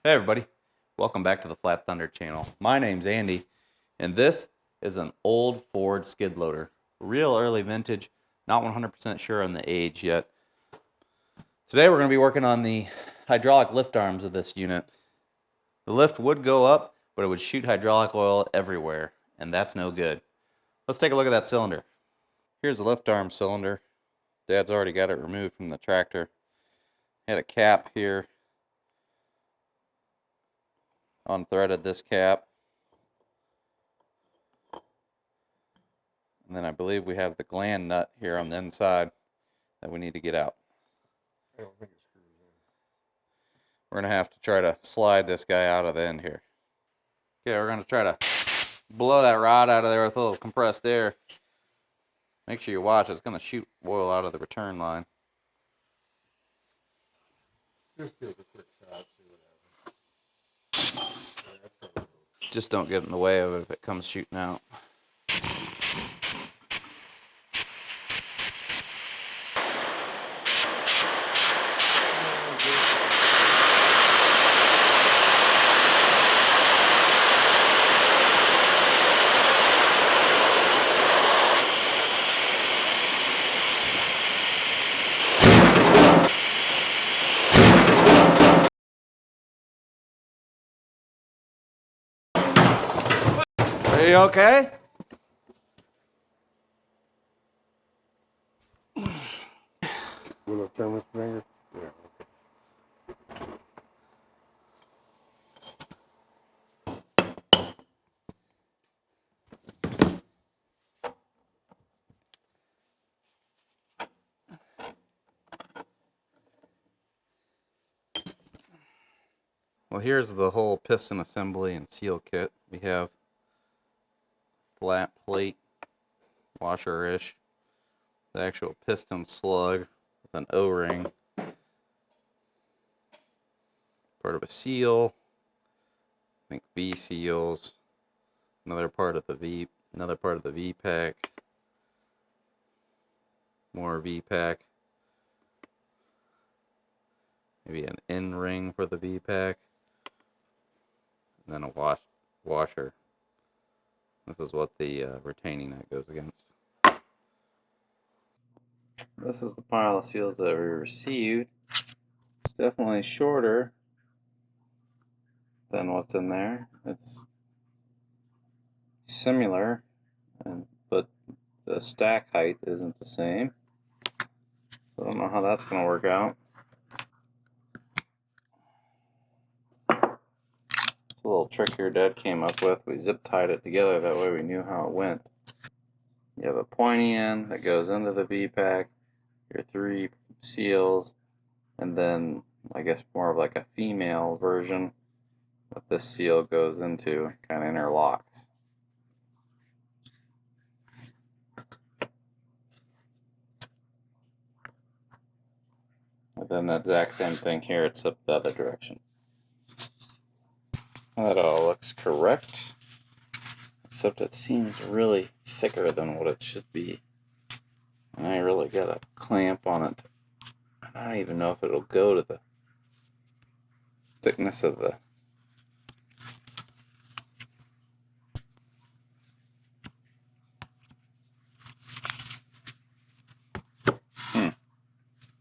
Hey everybody, welcome back to the Flat Thunder channel. My name's Andy, and this is an old Ford skid loader. Real early vintage, not 100% sure on the age yet. Today we're going to be working on the hydraulic lift arms of this unit. The lift would go up, but it would shoot hydraulic oil everywhere, and that's no good. Let's take a look at that cylinder. Here's the lift arm cylinder. Dad's already got it removed from the tractor. Had a cap here. Unthreaded this cap. And then I believe we have the gland nut here on the inside that we need to get out. I don't think it screws in. We're going to have to try to slide this guy out of the end here. Okay, we're going to try to blow that rod out of there with a little compressed air. Make sure you watch, it's going to shoot oil out of the return line. Just give it a quick shot, see what happens. Just don't get in the way of it if it comes shooting out. Are you okay? Will it turn with finger? Yeah, okay. Well, here's the whole piston assembly and seal kit. We have flat plate, washer-ish, the actual piston slug with an O-ring, part of a seal, I think V seals, another part of the V-pack, more V-pack, maybe an end ring for the V-pack, and then a washer. This is what the retaining nut goes against. This is the pile of seals that we received. It's definitely shorter than what's in there. It's similar, but the stack height isn't the same. So I don't know how that's going to work out. It's a little trick your dad came up with. We zip tied it together, that way we knew how it went. You have a pointy end that goes into the V-pack, your 3 seals, and then I guess more of like a female version that this seal goes into, kind of interlocks. And then the exact same thing here, except the other direction. That all looks correct, except it seems really thicker than what it should be. And I really got a clamp on it. I don't even know if it'll go to the thickness of the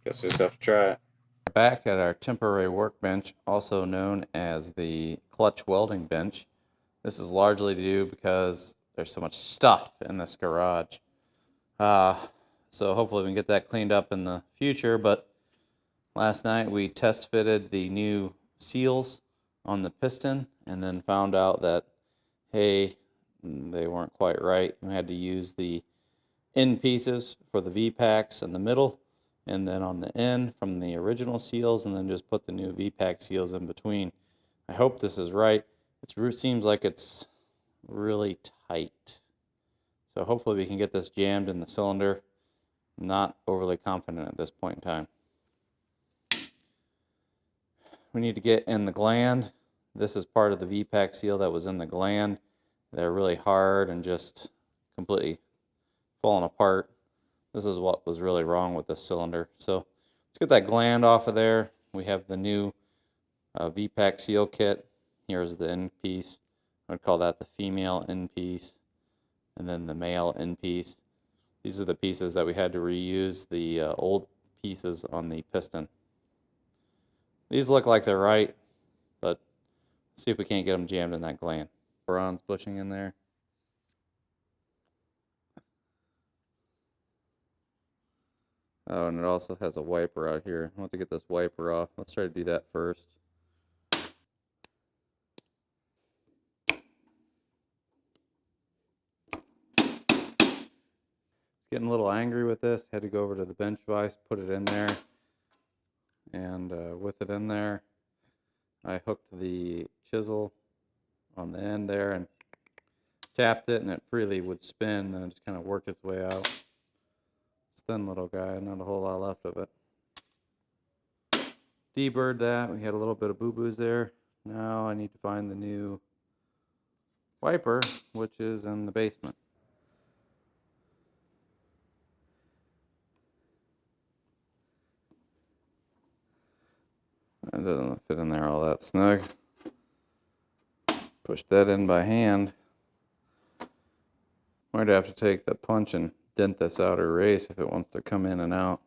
guess we just have to try it. Back at our temporary workbench, also known as the clutch welding bench. This is largely due because there's so much stuff in this garage. So hopefully we can get that cleaned up in the future, but last night we test fitted the new seals on the piston and then found out that, hey, they weren't quite right. We had to use the end pieces for the V-packs in the middle, and then on the end from the original seals, and then just put the new V-pack seals in between. I hope this is right. It seems like it's really tight. So hopefully we can get this jammed in the cylinder. I'm not overly confident at this point in time. We need to get in the gland. This is part of the V-pack seal that was in the gland. They're really hard and just completely falling apart. This is what was really wrong with this cylinder. So let's get that gland off of there. We have the new VPAC seal kit. Here's the end piece. I would call that the female end piece, and then the male end piece. These are the pieces that we had to reuse the old pieces on the piston. These look like they're right, but let's see if we can't get them jammed in that gland. Bronze bushing in there. Oh, and it also has a wiper out here. I want to get this wiper off. Let's try to do that first. Getting a little angry with this. Had to go over to the bench vise, put it in there, and with it in there, I hooked the chisel on the end there and tapped it, and it freely would spin, and it just kind of worked its way out. It's a thin little guy, not a whole lot left of it. Deburred that. We had a little bit of boo-boos there. Now I need to find the new wiper, which is in the basement. It doesn't fit in there all that snug. Push that in by hand. Might have to take the punch and dent this outer race if it wants to come in and out.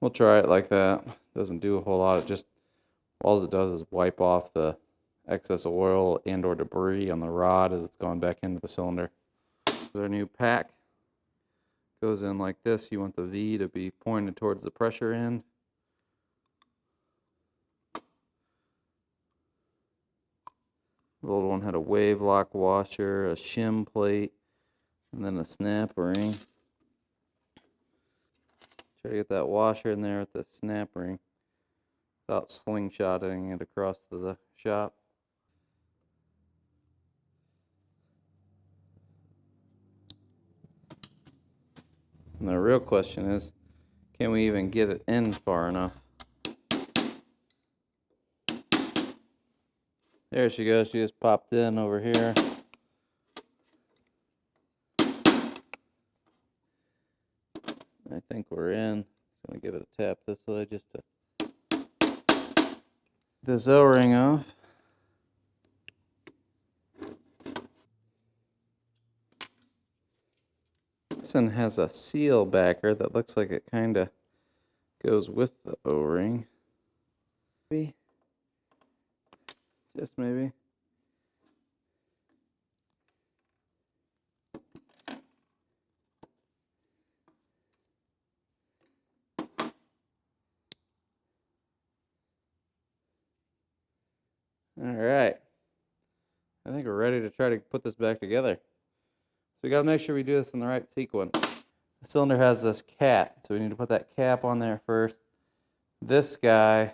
We'll try it like that. Doesn't do a whole lot. It just, all it does is wipe off the excess oil and or debris on the rod as it's gone back into the cylinder. There's our new pack. Goes in like this. You want the V to be pointed towards the pressure end. The old one had a wave lock washer, a shim plate, and then a snap ring. Try to get that washer in there with the snap ring without slingshotting it across to the shop. And the real question is, can we even get it in far enough? There she goes. She just popped in over here. I think we're in. Just gonna give it a tap this way just to get this O-ring off. This one has a seal backer that looks like it kind of goes with the O-ring. Maybe. Just maybe. All right. I think we're ready to try to put this back together. So we got to make sure we do this in the right sequence. The cylinder has this cap, so we need to put that cap on there first. This guy,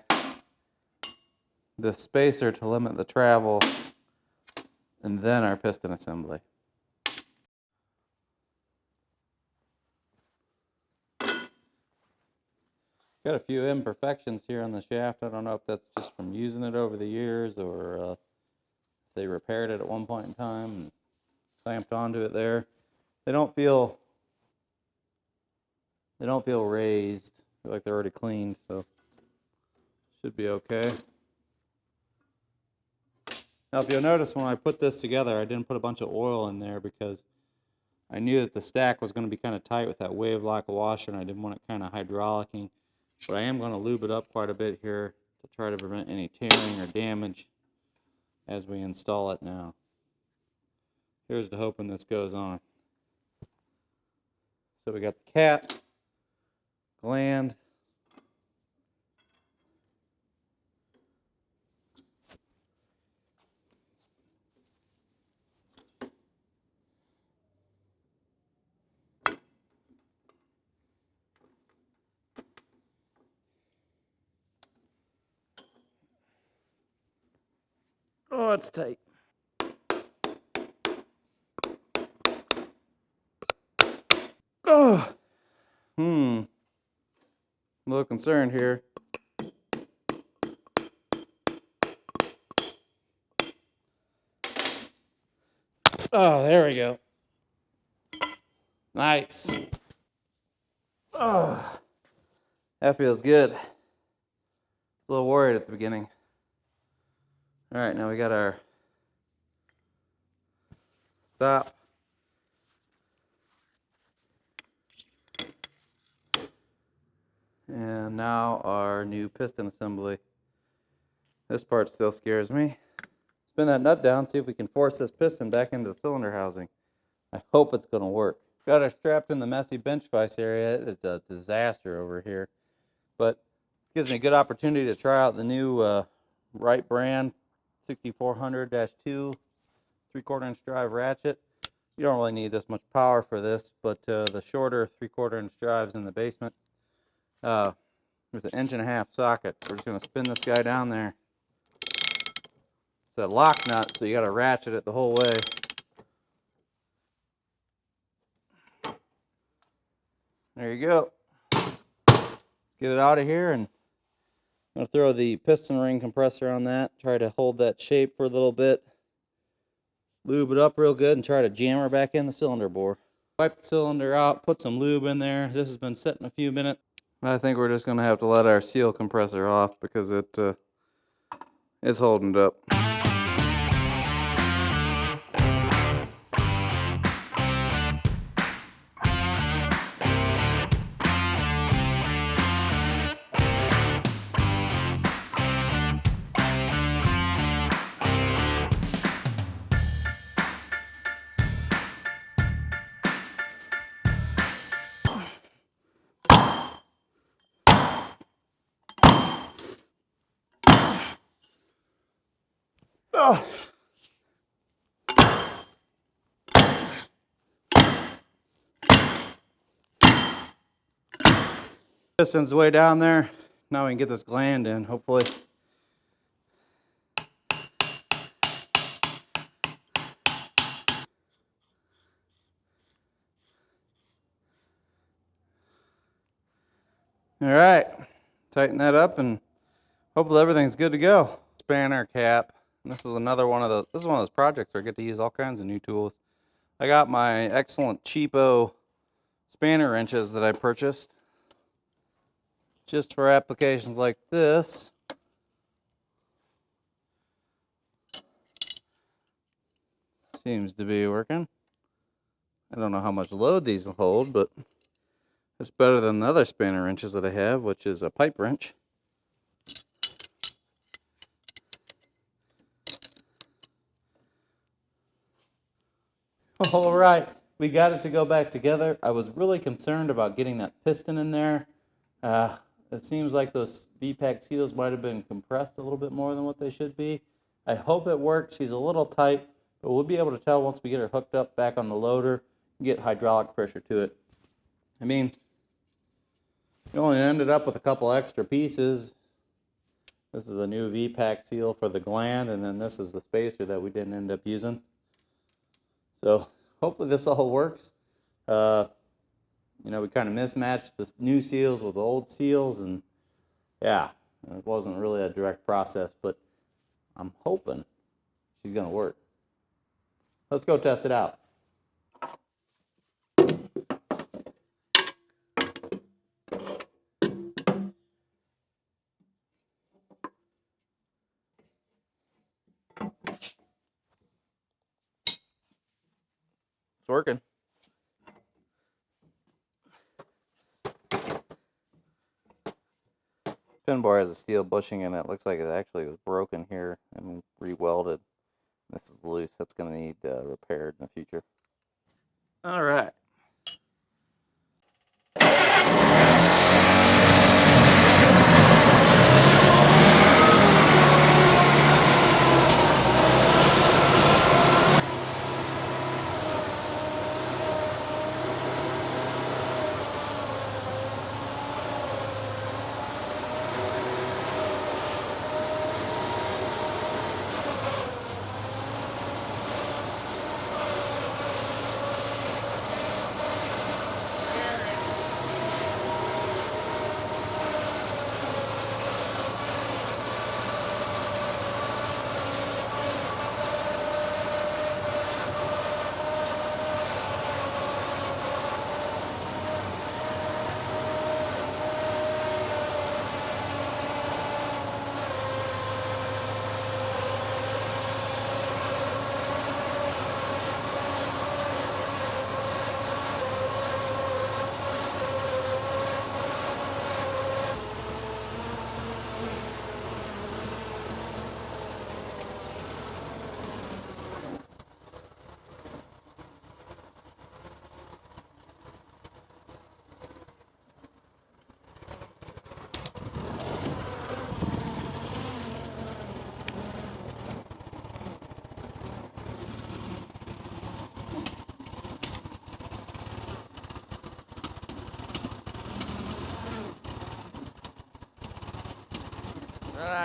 the spacer to limit the travel, and then our piston assembly. Got a few imperfections here on the shaft. I don't know if that's just from using it over the years or they repaired it at one point in time and clamped onto it there. They don't feel raised. I feel like they're already cleaned, so should be okay. Now, if you'll notice, when I put this together, I didn't put a bunch of oil in there because I knew that the stack was going to be kind of tight with that wave lock washer, and I didn't want it kind of hydraulicing. But I am going to lube it up quite a bit here to try to prevent any tearing or damage as we install it now. Here's to hoping this goes on. So we got the cap, gland, oh, it's tight. Oh, a little concerned here. Oh, there we go. Nice. Oh, that feels good. A little worried at the beginning. All right, now we got our stop. And now our new piston assembly. This part still scares me. Spin that nut down, see if we can force this piston back into the cylinder housing. I hope it's going to work. Got her strapped in the messy bench vise area. It is a disaster over here. But this gives me a good opportunity to try out the new Wright brand 6400-2 3/4 inch drive ratchet. You don't really need this much power for this, but the shorter 3/4 inch drives in the basement. There's an 1.5 inch socket. We're just going to spin this guy down there. It's a lock nut, so you got to ratchet it the whole way. There you go. Let's get it out of here, and I'm going to throw the piston ring compressor on that. Try to hold that shape for a little bit. Lube it up real good and try to jam her back in the cylinder bore. Wipe the cylinder out, put some lube in there. This has been sitting a few minutes. I think we're just going to have to let our seal compressor off because it's holding it up. Oh. Piston's way down there. Now we can get this gland in, hopefully. All right, tighten that up and hopefully everything's good to go. Spanner cap. And this is another one of those projects where I get to use all kinds of new tools. I got my excellent cheapo spanner wrenches that I purchased just for applications like this. Seems to be working. I don't know how much load these will hold, but it's better than the other spanner wrenches that I have, which is a pipe wrench. All right, we got it to go back together. I was really concerned about getting that piston in there. It seems like those VPAC seals might have been compressed a little bit more than what they should be. I hope it works. She's a little tight, but we'll be able to tell once we get her hooked up back on the loader and get hydraulic pressure to it. I mean, we only ended up with a couple extra pieces. This is a new VPAC seal for the gland, and then this is the spacer that we didn't end up using. So hopefully this all works. You know, we kind of mismatched the new seals with the old seals, and yeah, it wasn't really a direct process, but I'm hoping she's going to work. Let's go test it out. It's working. Pin bar has a steel bushing in it. Looks like it actually was broken here and re-welded. This is loose. That's going to need repaired in the future. All right.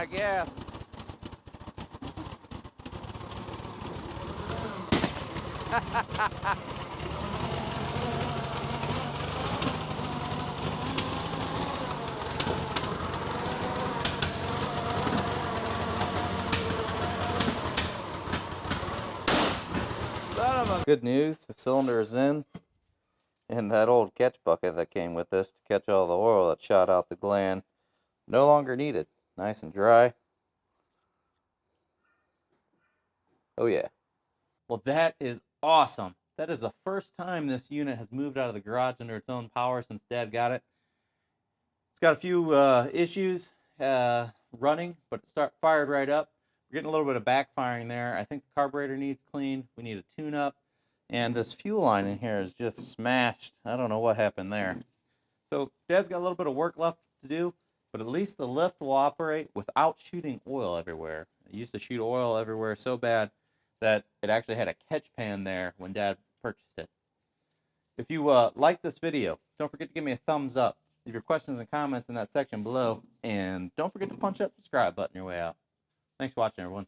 I guess. Son of a... Good news, the cylinder is in, and that old catch bucket that came with this to catch all the oil that shot out the gland no longer needed. Nice and dry. Oh yeah. Well, that is awesome. That is the first time this unit has moved out of the garage under its own power since Dad got it. It's got a few issues running, but it fired right up. We're getting a little bit of backfiring there. I think the carburetor needs cleaned. We need a tune-up. And this fuel line in here is just smashed. I don't know what happened there. So Dad's got a little bit of work left to do, but at least the lift will operate without shooting oil everywhere. It used to shoot oil everywhere so bad that it actually had a catch pan there when Dad purchased it. If you like this video, don't forget to give me a thumbs up. Leave your questions and comments in that section below, and don't forget to punch that subscribe button your way out. Thanks for watching, everyone.